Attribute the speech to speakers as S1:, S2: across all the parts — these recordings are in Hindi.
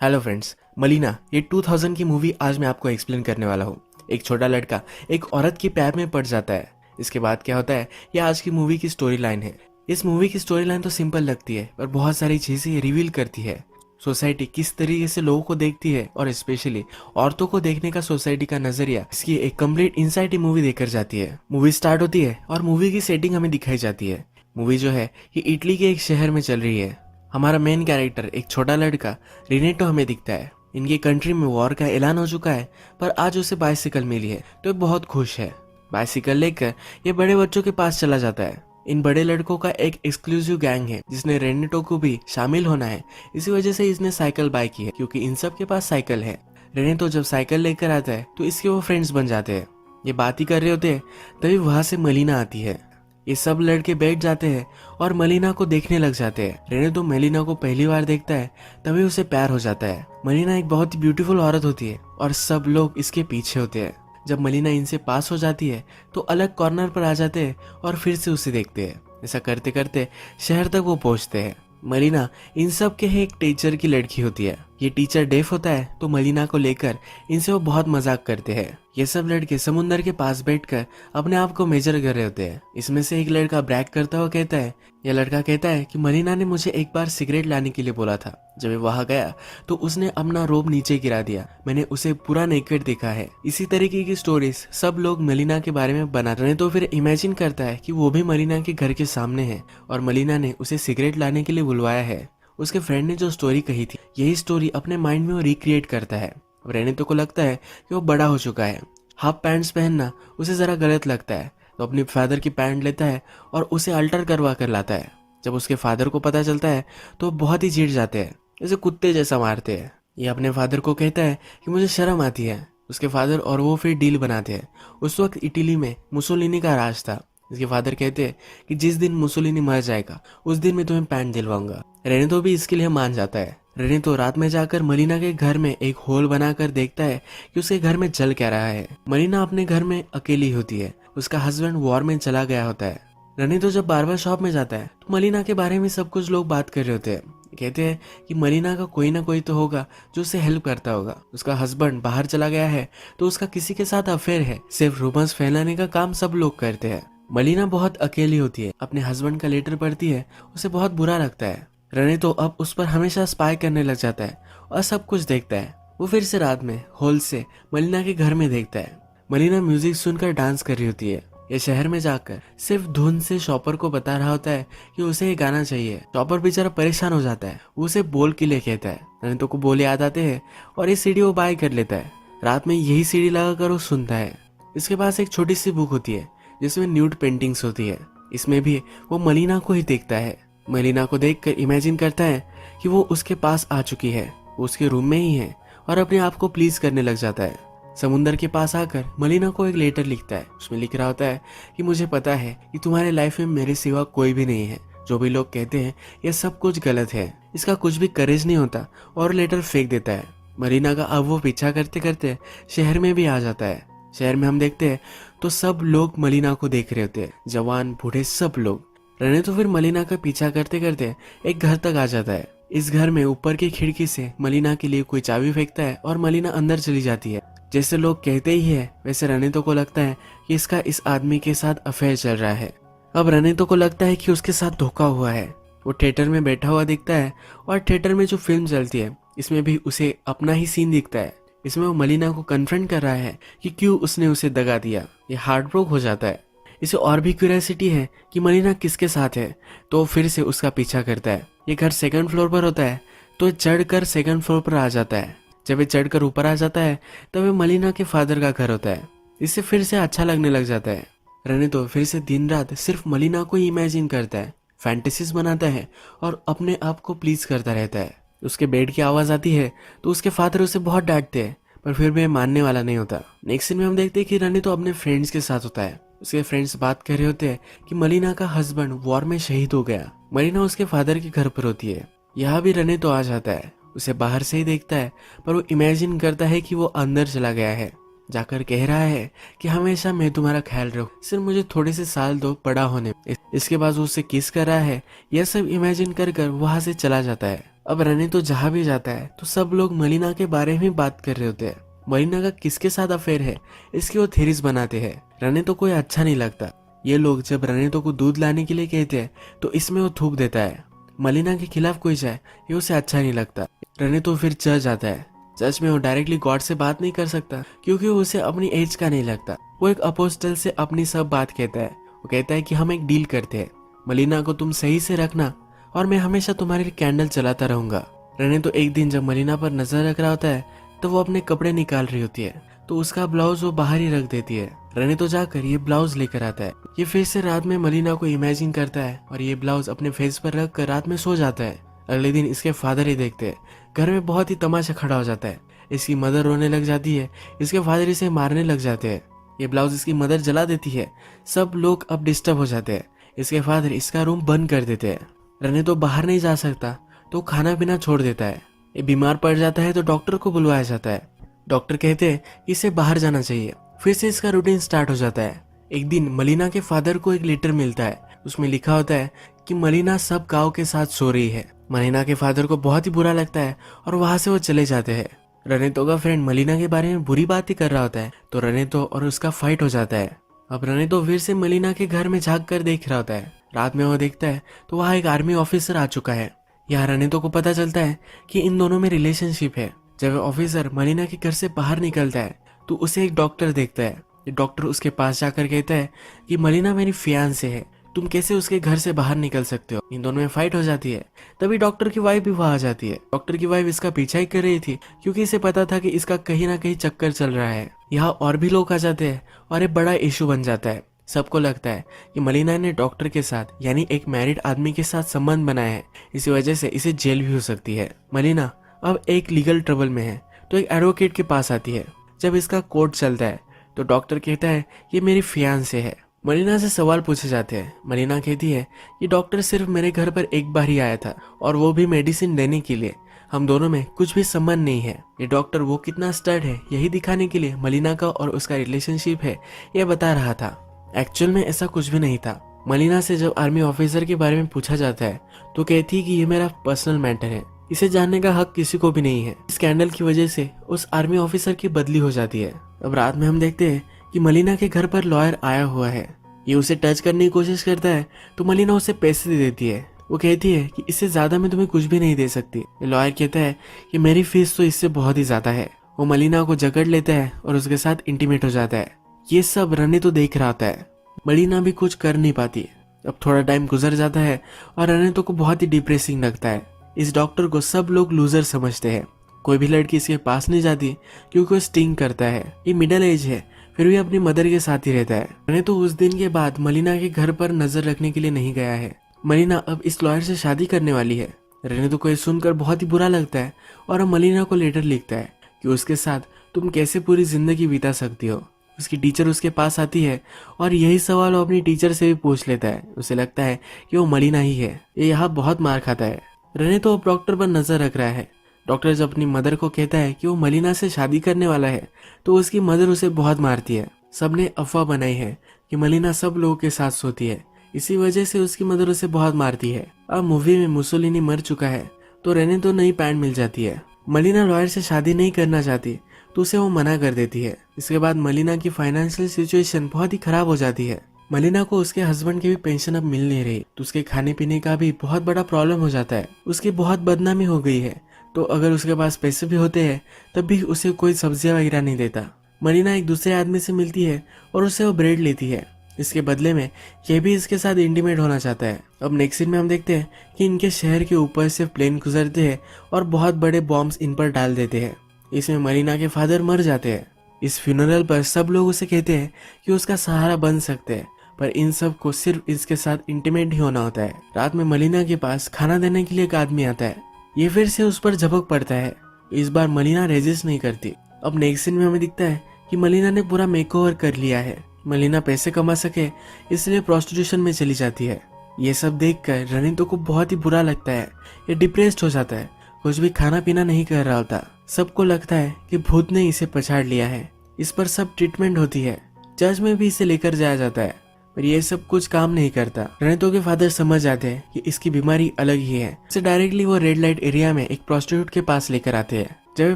S1: हेलो फ्रेंड्स, मलीना ये 2000 की मूवी आज मैं आपको एक्सप्लेन करने वाला हूँ। एक छोटा लड़का एक औरत के प्यार में पड़ जाता है। इसके बाद क्या होता है, ये आज की मूवी की स्टोरी लाइन है। इस मूवी की स्टोरी लाइन तो सिंपल लगती है, पर बहुत सारी चीजें रिवील करती है। सोसाइटी किस तरीके से लोगों को देखती है और स्पेशली औरतों को देखने का सोसाइटी का नजरिया, इसकी एक कंप्लीट इनसाइट ही मूवी देकर जाती है। मूवी स्टार्ट होती है और मूवी की सेटिंग हमें दिखाई जाती है। मूवी जो है ये इटली के एक शहर में चल रही है। हमारा मेन कैरेक्टर एक छोटा लड़का रिनेटो हमें दिखता है। इनकी कंट्री में वॉर का ऐलान हो चुका है, पर आज उसे बाइसिकल मिली है तो ये बहुत खुश है। बाइसिकल लेकर ये बड़े बच्चों के पास चला जाता है। इन बड़े लड़कों का एक एक्सक्लूसिव गैंग है जिसने रेनेटो को भी शामिल होना है। इसी वजह से इसने साइकिल बाय की है, क्योंकि इन सब के पास साइकिल है। रेनेटो जब साइकिल लेकर आता है तो इसके वो फ्रेंड्स बन जाते हैं। ये बात ही कर रहे होते हैं, तभी वहां से मलीना आती है। ये सब लड़के बैठ जाते हैं और मलीना को देखने लग जाते हैं। रेने तो मलीना को पहली बार देखता है, तभी उसे प्यार हो जाता है। मलीना एक बहुत ही ब्यूटीफुल औरत होती है और सब लोग इसके पीछे होते हैं। जब मलीना इनसे पास हो जाती है तो अलग कॉर्नर पर आ जाते हैं और फिर से उसे देखते हैं। ऐसा करते करते शहर तक वो पहुंचते हैं। मलीना इन सब के एक टीचर की लड़की होती है। ये टीचर डेफ होता है तो मलीना को लेकर इनसे वो बहुत मजाक करते हैं। ये सब लड़के समुंदर के पास बैठकर अपने आप को मेजर कर रहे होते हैं। इसमें से एक लड़का ब्रैग करता हुआ कहता है, यह लड़का कहता है कि मलीना ने मुझे एक बार सिगरेट लाने के लिए बोला था। जब मैं वहां गया तो उसने अपना रोब नीचे गिरा दिया। मैंने उसे पूरा नेकेड देखा है। इसी तरीके की स्टोरीज सब लोग मलीना के बारे में बना रहे हैं। तो फिर इमेजिन करता है कि वो भी मलीना के घर के सामने है और मलीना ने उसे सिगरेट लाने के लिए बुलवाया है। उसके फ्रेंड ने जो स्टोरी कही थी, यही स्टोरी अपने माइंड में वो रिक्रिएट करता है। रेनेतो को लगता है कि वो बड़ा हो चुका है। हाफ पैंट्स पहनना उसे जरा गलत लगता है, तो अपनी फादर की पैंट लेता है और उसे अल्टर करवा कर लाता है। जब उसके फादर को पता चलता है तो बहुत ही चिढ़ जाते हैं, जैसे कुत्ते जैसा मारते हैं। ये अपने फादर को कहता है कि मुझे शर्म आती है। उसके फादर और वो फिर डील बनाते हैं। उस वक्त इटली में मुसोलिनी का राज था। इसके फादर कहते हैं कि जिस दिन मुसोलिनी मर जाएगा उस दिन मैं तुम्हें पैंट दिलवाऊंगा। रेनेतो भी इसके लिए मान जाता है। रेनेतो रात में जाकर मलीना के घर में एक होल बनाकर देखता है कि उसके घर में जल क्या रहा है। मलीना अपने घर में अकेली होती है। उसका हस्बैंड वॉर में चला गया होता है। रेनेतो जब बार्बर शॉप में जाता है तो मलीना के बारे में सब कुछ लोग बात कर रहे होते हैं। कहते हैं कि मलीना का कोई ना कोई तो होगा जो उसे हेल्प करता होगा। उसका हस्बैंड बाहर चला गया है तो उसका किसी के साथ अफेयर है। सिर्फ रूमर्स फैलाने का काम सब लोग करते हैं। मलीना बहुत अकेली होती है। अपने हस्बैंड का लेटर पढ़ती है, उसे बहुत बुरा लगता है। रेनेतो अब उस पर हमेशा स्पाई करने लग जाता है और सब कुछ देखता है। वो फिर से रात में हॉल से मलीना के घर में देखता है। मलीना म्यूजिक सुनकर डांस कर रही होती है। ये शहर में जाकर सिर्फ धुन से शॉपर को बता रहा होता है कि उसे ये गाना चाहिए। शॉपर बेचारा परेशान हो जाता है। वो उसे बोल के लिए कहता है। रेनेतो को बोल याद आते हैं और ये सीडी वो बाय कर लेता है। रात में यही सीडी लगाकर वो सुनता है। इसके पास एक छोटी सी बुक होती है जिसमें न्यूड पेंटिंग्स होती है। इसमें भी वो मलीना को ही देखता है। मलीना को देखकर इमेजिन करता है कि वो उसके पास आ चुकी है, वो उसके रूम में ही है और अपने आप को प्लीज करने लग जाता है। समुंदर के पास आकर मलीना को एक लेटर लिखता है। उसमें लिख रहा होता है कि मुझे पता है कि तुम्हारे लाइफ में मेरे सिवा कोई भी नहीं है। जो भी लोग कहते हैं यह सब कुछ गलत है। इसका कुछ भी करेज नहीं होता, और लेटर फेंक देता है। मलीना का अब वो पीछा करते करते शहर में भी आ जाता है। शहर में हम देखते हैं तो सब लोग मलीना को देख रहे होते हैं, जवान बूढ़े सब लोग। रेने तो फिर मलीना का पीछा करते करते एक घर तक आ जाता है। इस घर में ऊपर की खिड़की से मलीना के लिए कोई चाबी फेंकता है और मलीना अंदर चली जाती है। जैसे लोग कहते ही है, वैसे रेनेतो को लगता है कि इसका इस आदमी के साथ अफेयर चल रहा है। अब रेनेतो को लगता है कि उसके साथ धोखा हुआ है। वो थिएटर में बैठा हुआ दिखता है और थिएटर में जो फिल्म चलती है इसमें भी उसे अपना ही सीन दिखता है। इसमें वो मलीना को कन्फ्रंट कर रहा है कि क्यों उसने उसे दगा दिया। ये हार्ट ब्रोक हो जाता है। इसे और भी क्यूरियोसिटी है कि मलीना किसके साथ है, तो फिर से उसका पीछा करता है। ये घर सेकंड फ्लोर पर होता है तो चढ़कर सेकंड फ्लोर पर आ जाता है। जब ये चढ़कर ऊपर आ जाता है तब ये मलीना के फादर का घर होता है। इससे फिर से अच्छा लगने लग जाता है। रेने तो फिर से दिन रात सिर्फ मलीना को ही इमेजिन करता है, फैंटेसीज बनाता है और अपने आप को प्लीज करता रहता है। उसके बेड की आवाज आती है तो उसके फादर उसे बहुत डांटते हैं, पर फिर भी मानने वाला नहीं होता। नेक्स्ट सीन में हम देखते हैं कि रेने तो अपने फ्रेंड्स के साथ होता है। उसके फ्रेंड्स बात कर रहे होते हैं कि मलीना का हस्बैंड वॉर में शहीद हो गया। मलीना उसके फादर के घर पर होती है। यहाँ भी रेने तो आ जाता है। उसे बाहर से ही देखता है, पर वो इमेजिन करता है कि वो अंदर चला गया है। जाकर कह रहा है कि हमेशा मैं तुम्हारा ख्याल रखूं, सिर्फ मुझे थोड़े से साल दो बड़ा होने। इसके बाद वो उसे किस कर रहा है, यह सब इमेजिन कर कर वहां से चला जाता है। अब रने तो जहाँ भी जाता है तो सब लोग मलिना के बारे में बात कर रहे होते हैं। मलिना का किसके साथ अफेयर है इसकी वो थेरीज बनाते हैं। रने तो कोई अच्छा नहीं लगता। ये लोग जब रने तो को दूध लाने के लिए कहते हैं तो इसमें वो थूक देता है। मलिना के खिलाफ कोई जाए ये उसे अच्छा नहीं लगता। रने तो फिर चर्च जाता है। चर्च में वो डायरेक्टली गॉड से बात नहीं कर सकता क्योंकि उसे अपनी एज का नहीं लगता। वो एक अपोस्टल से अपनी सब बात कहता है। वो कहता है कि हम एक डील करते हैं, मलिना को तुम सही से रखना और मैं हमेशा तुम्हारे लिए कैंडल चलाता रहूंगा। रने तो एक दिन जब मलिना पर नजर रख रहा होता है तो वो अपने कपड़े निकाल रही होती है तो उसका ब्लाउज वो बाहर ही रख देती है। रने तो जाकर ये ब्लाउज लेकर आता है। ये फिर से रात में मलिना को इमेजिन करता है और ये ब्लाउज अपने फेस पर रख कर रात में सो जाता है। अगले दिन इसके फादर ही देखते हैं। घर में बहुत ही तमाशा खड़ा हो जाता है। इसकी मदर रोने लग जाती है। इसके फादर इसे मारने लग जाते हैं। ये ब्लाउज इसकी मदर जला देती है। सब लोग अब डिस्टर्ब हो जाते हैं। इसके फादर इसका रूम बंद कर देते हैं। रने तो बाहर नहीं जा सकता तो खाना पीना छोड़ देता है। ये बीमार पड़ जाता है तो डॉक्टर को बुलवाया जाता है। डॉक्टर कहते हैं कि इसे बाहर जाना चाहिए। फिर से इसका रूटीन स्टार्ट हो जाता है। एक दिन मलिना के फादर को एक लेटर मिलता है। उसमें लिखा होता है कि मलिना सब गाँव के साथ सो रही है। मलिना के फादर को बहुत ही बुरा लगता है और वहां से वो चले जाते हैं। रनेतो का फ्रेंड मलिना के बारे में बुरी बात ही कर रहा होता है तो रनेतो और उसका फाइट हो जाता है। अब रनेतो फिर से मलिना के घर में झांक कर देख रहा होता है। रात में वो देखता है तो वहाँ एक आर्मी ऑफिसर आ चुका है। यहाँ रनेतो को पता चलता है कि इन दोनों में रिलेशनशिप है। जब ऑफिसर मलिना के घर से बाहर निकलता है तो उसे एक डॉक्टर देखता है। ये डॉक्टर उसके पास जाकर कहता है कि मलिना मेरी फियांसे है, तुम कैसे उसके घर से बाहर निकल सकते हो। इन दोनों में फाइट हो जाती है। तभी डॉक्टर की वाइफ भी वहां आ जाती है। डॉक्टर की वाइफ इसका पीछा ही कर रही थी क्योंकि इसे पता था कि इसका कहीं ना कहीं चक्कर चल रहा है। यहाँ और भी लोग आ जाते हैं और एक बड़ा इशू बन जाता है। सबको लगता है कि मलिना ने डॉक्टर के साथ यानी एक मैरिड आदमी के साथ संबंध बनाया है। इसी वजह से इसे जेल भी हो सकती है। मलिना अब एक लीगल ट्रबल में है तो एक एडवोकेट के पास आती है। जब इसका कोर्ट चलता है तो डॉक्टर कहता है ये मेरी फियांसे है। मलिना से सवाल पूछे जाते हैं। मलिना कहती है कि डॉक्टर सिर्फ मेरे घर पर एक बार ही आया था और वो भी मेडिसिन देने के लिए। हम दोनों में कुछ भी संबंध नहीं है। ये डॉक्टर वो कितना स्टर्ड है यही दिखाने के लिए मलिना का और उसका रिलेशनशिप है ये बता रहा था। एक्चुअल में ऐसा कुछ भी नहीं था। मलिना से जब आर्मी ऑफिसर के बारे में पूछा जाता है तो कहती है कि ये मेरा पर्सनल मैटर है, इसे जानने का हक किसी को भी नहीं है। स्कैंडल की वजह से उस आर्मी ऑफिसर की बदली हो जाती है। अब रात में हम देखते हैं कि मलिना के घर पर लॉयर आया हुआ है। ये उसे टच करने की कोशिश करता है तो मलिना उसे पैसे दे देती है। वो कहती है कि इससे ज्यादा मैं तुम्हें कुछ भी नहीं दे सकती। लॉयर कहता है कि मेरी फीस तो इससे बहुत ही ज्यादा है। वो मलिना को जकड़ लेता है और उसके साथ इंटीमेट हो जाता है। ये सब रने तो देख रहा होता है। मलिना भी कुछ कर नहीं पाती। अब थोड़ा टाइम गुजर जाता है और रनेतो को बहुत ही डिप्रेसिंग लगता है। इस डॉक्टर को सब लोग लूजर समझते हैं। कोई भी लड़की इसके पास नहीं जाती क्योंकि वो स्टिंग करता है। ये मिडिल एज है फिर भी अपनी मदर के साथ ही रहता है। रनेतो उस दिन के बाद मलिना के घर पर नजर रखने के लिए नहीं गया है। मलिना अब इस लॉयर से शादी करने वाली है। रनेतो को ये सुनकर बहुत ही बुरा लगता है और अब मलिना को लेटर लिखता है कि उसके साथ तुम कैसे पूरी जिंदगी बिता सकती हो। उसकी टीचर उसके पास आती है और यही सवाल वो अपनी टीचर से भी पूछ लेता है। उसे लगता है कि वो मलिना ही है। ये यहाँ बहुत मार खाता है। रनेतो अब डॉक्टर पर नजर रख रहा है। डॉक्टर जब अपनी मदर को कहता है कि वो मलिना से शादी करने वाला है तो उसकी मदर उसे बहुत मारती है। सबने अफवाह बनाई है कि मलिना सब लोगों के साथ सोती है, इसी वजह से उसकी मदर उसे बहुत मारती है। अब मूवी में मुसोलिनी मर चुका है तो रनेतो नई पैंट मिल जाती है। मलिना लॉयर से शादी नहीं करना चाहती तो उसे वो मना कर देती है। इसके बाद मलिना की फाइनेंशियल सिचुएशन बहुत ही खराब हो जाती है। मलिना को उसके हस्बैंड की भी पेंशन अब मिल नहीं रही तो उसके खाने पीने का भी बहुत बड़ा प्रॉब्लम हो जाता है। उसकी बहुत बदनामी हो गई है तो अगर उसके पास पैसे भी होते हैं तब भी उसे कोई सब्जियां वगैरह नहीं देता। मलिना एक दूसरे आदमी से मिलती है और उससे वो ब्रेड लेती है। इसके बदले में यह भी इसके साथ इंटीमेट होना चाहता है। अब नेक्स्ट सीन में हम देखते हैं कि इनके शहर के ऊपर से प्लेन गुजरते हैं और बहुत बड़े बॉम्ब्स इन पर डाल देते हैं। इसमें मलिना के फादर मर जाते हैं। इस फ्यूनरल पर सब लोग उसे कहते हैं कि उसका सहारा बन सकते हैं पर इन सब को सिर्फ इसके साथ इंटीमेट ही होना होता है। रात में मलिना के पास खाना देने के लिए एक आदमी आता है। ये फिर से उस पर झपक पड़ता है। इस बार मलिना रेजिस्ट नहीं करती। अब नेक्स्ट सीन में हमें दिखता है कि मलिना ने पूरा मेकओवर कर लिया है। मलिना पैसे कमा सके इसलिए प्रोस्टिट्यूशन में चली जाती है। ये सब देखकर रनितो को बहुत ही बुरा लगता है। ये डिप्रेस्ड हो जाता है, कुछ भी खाना पीना नहीं कर रहा होता। सबको लगता है कि भूत ने इसे पछाड़ लिया है। इस पर सब ट्रीटमेंट होती है। चर्च में भी इसे लेकर जाया जाता है। पर ये सब कुछ काम नहीं करता। रनितो के फादर समझ जाते हैं कि इसकी बीमारी अलग ही है। इसे डायरेक्टली वो रेड लाइट एरिया में एक प्रोस्टिट्यूट के पास लेकर आते हैं। जब ये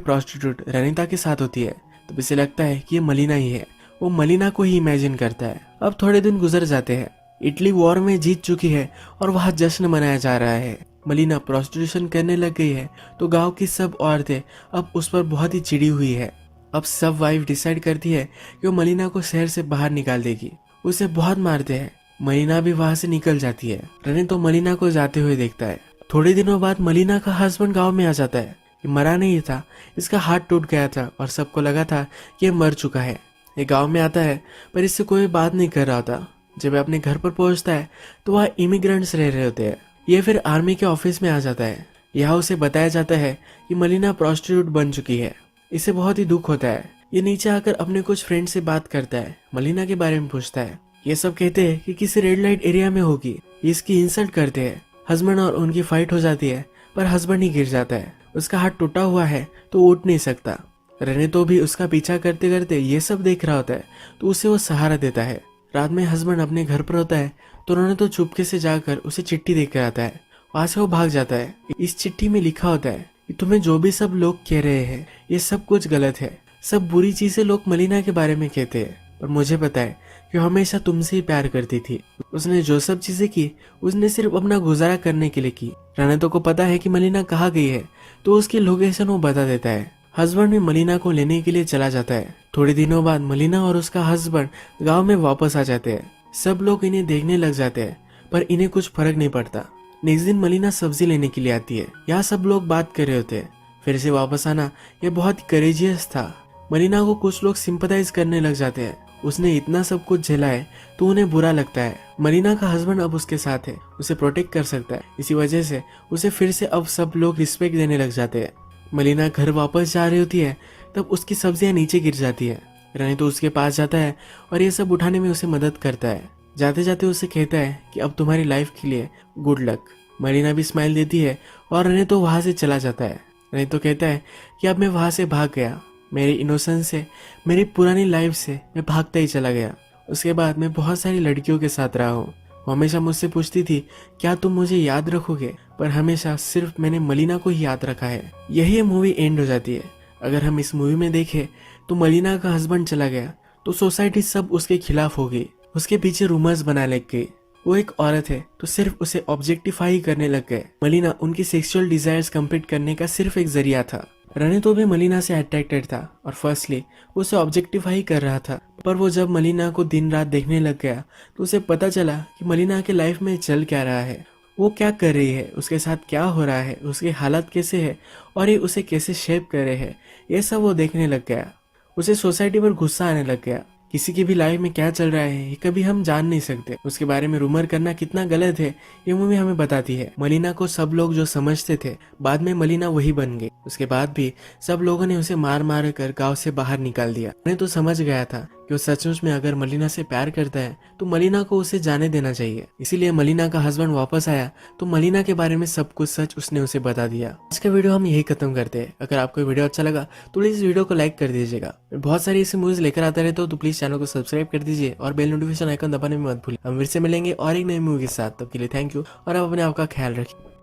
S1: प्रोस्टिट्यूट रनिता के साथ होती है तो इसे लगता है कि ये मलिना ही है। वो मलिना को ही इमेजिन करता है। अब थोड़े दिन गुजर जाते हैं। इटली वॉर में जीत चुकी है और वहाँ जश्न मनाया जा रहा है। मलिना प्रोस्टिट्यूशन करने लग गई है तो गांव की सब औरतें अब उस पर बहुत ही चिड़ी हुई है। अब सब वाइफ डिसाइड करती है कि वो मलिना को शहर से बाहर निकाल देगी। उसे बहुत मारते हैं। मलिना भी वहां से निकल जाती है। रनी तो मलिना को जाते हुए देखता है। थोड़े दिनों बाद मलिना का हस्बैंड गांव में आ जाता है। ये मरा नहीं था, इसका हाथ टूट गया था और सबको लगा था कि ये मर चुका है। ये गांव में आता है पर इससे कोई बात नहीं कर रहा था। जब ये अपने घर पर पहुंचता है तो वहाँ इमिग्रेंट्स रह रहे होते हैं। ये फिर आर्मी के ऑफिस में आ जाता है। यहाँ उसे बताया जाता है कि मलिना प्रोस्टिट्यूट बन चुकी है। इसे बहुत ही दुख होता है। ये नीचे आकर अपने कुछ फ्रेंड से बात करता है, मलिना के बारे में पूछता है। ये सब कहते हैं कि किसी रेड लाइट एरिया में होगी। ये इसकी इंसल्ट करते हैं। हस्बैंड और उनकी फाइट हो जाती है पर हस्बैंड ही गिर जाता है। उसका हाथ टूटा हुआ है तो उठ नहीं सकता। रेनेतो भी उसका पीछा करते करते ये सब देख रहा होता है तो उसे वो सहारा देता है। रात में हस्बैंड अपने घर पर होता है तो रेनेतो चुपके से जाकर उसे चिट्ठी देकर आता है। वहां से वो भाग जाता है। इस चिट्ठी में लिखा होता है कि तुम्हें जो भी सब लोग कह रहे हैं ये सब कुछ गलत है। सब बुरी चीजें लोग मलिना के बारे में कहते हैं पर मुझे पता है कि हमेशा तुमसे ही प्यार करती थी। उसने जो सब चीजें की उसने सिर्फ अपना गुजारा करने के लिए की। रेनेतो को पता है कि मलिना कहाँ गई है तो उसकी लोकेशन वो बता देता है। हस्बैंड भी मलिना को लेने के लिए चला जाता है। थोड़े दिनों बाद मलिना और उसका हस्बैंड गांव में वापस आ जाते हैं। सब लोग इन्हें देखने लग जाते हैं पर इन्हें कुछ फर्क नहीं पड़ता। नेक्स्ट दिन मलिना सब्जी लेने के लिए आती है। यहाँ सब लोग बात कर रहे होते हैं। फिर से वापस आना यह बहुत करेजियस था। मलिना को कुछ लोग सिंपथाइज करने लग जाते हैं। उसने इतना सब कुछ झेला है तो उन्हें बुरा लगता है। मलिना का हस्बैंड अब उसके साथ है, उसे प्रोटेक्ट कर सकता है। इसी वजह से उसे फिर से अब सब लोग रिस्पेक्ट देने लग जाते हैं। मलिना घर वापस जा रही होती है तब उसकी सब्जियां नीचे गिर जाती है। रनी तो उसके पास जाता है और ये सब उठाने में उसे मदद करता है। जाते जाते उसे कहता है कि अब तुम्हारी लाइफ के लिए गुड लक। मलिना भी स्माइल देती है और रनी तो वहां से चला जाता है। रनी तो कहता है कि अब मैं वहां से भाग गया। मेरी इनोसेंस से, मेरी पुरानी लाइफ से मैं भागता ही चला गया। उसके बाद मैं बहुत सारी लड़कियों के साथ रहा हूँ। वो हमेशा मुझसे पूछती थी क्या तुम मुझे याद रखोगे, पर हमेशा सिर्फ मैंने मलिना को ही याद रखा है। यही ये मूवी एंड हो जाती है। अगर हम इस मूवी में देखें तो मलिना का हस्बैंड चला गया तो सोसाइटी सब उसके खिलाफ हो गई। उसके पीछे रूमर्स बना लग गई। वो एक औरत है तो सिर्फ उसे ऑब्जेक्टिफाई करने लग गए। मलिना उनकी सेक्सुअल डिजायर्स कंप्लीट करने का सिर्फ एक जरिया था। रनी तो भी मलिना से अट्रैक्टेड था और फर्स्टली उसे ऑब्जेक्टिफाई कर रहा था। पर वो जब मलिना को दिन रात देखने लग गया तो उसे पता चला कि मलिना के लाइफ में चल क्या रहा है, वो क्या कर रही है, उसके साथ क्या हो रहा है, उसके हालत कैसे है और ये उसे कैसे शेप कर रहे हैं। ये सब वो देखने लग गया। उसे सोसाइटी पर गुस्सा आने लग गया। किसी की भी लाइफ में क्या चल रहा है ये कभी हम जान नहीं सकते। उसके बारे में रूमर करना कितना गलत है ये मूवी हमें बताती है। मलिना को सब लोग जो समझते थे बाद में मलिना वही बन गई। उसके बाद भी सब लोगों ने उसे मार मार कर गांव से बाहर निकाल दिया। मैं तो समझ गया था कि वो सचमुच में अगर मलिना से प्यार करता है तो मलिना को उसे जाने देना चाहिए। इसीलिए मलिना का हस्बैंड वापस आया तो मलिना के बारे में सब कुछ सच उसने उसे बता दिया। आज का वीडियो हम यही खत्म करते हैं। अगर आपको वीडियो अच्छा लगा तो प्लीज वीडियो को लाइक कर दीजिएगा। मैं बहुत सारी ऐसी मूवीज लेकर आता रहता हूँ तो प्लीज चैनल को सब्सक्राइब कर दीजिए और बेल नोटिफिकेशन आइकन दबाने में मत भूलिए। हम फिर से मिलेंगे और एक नई मूवी के साथ। तब के लिए थैंक यू और आप अपने आप का ख्याल रखिए।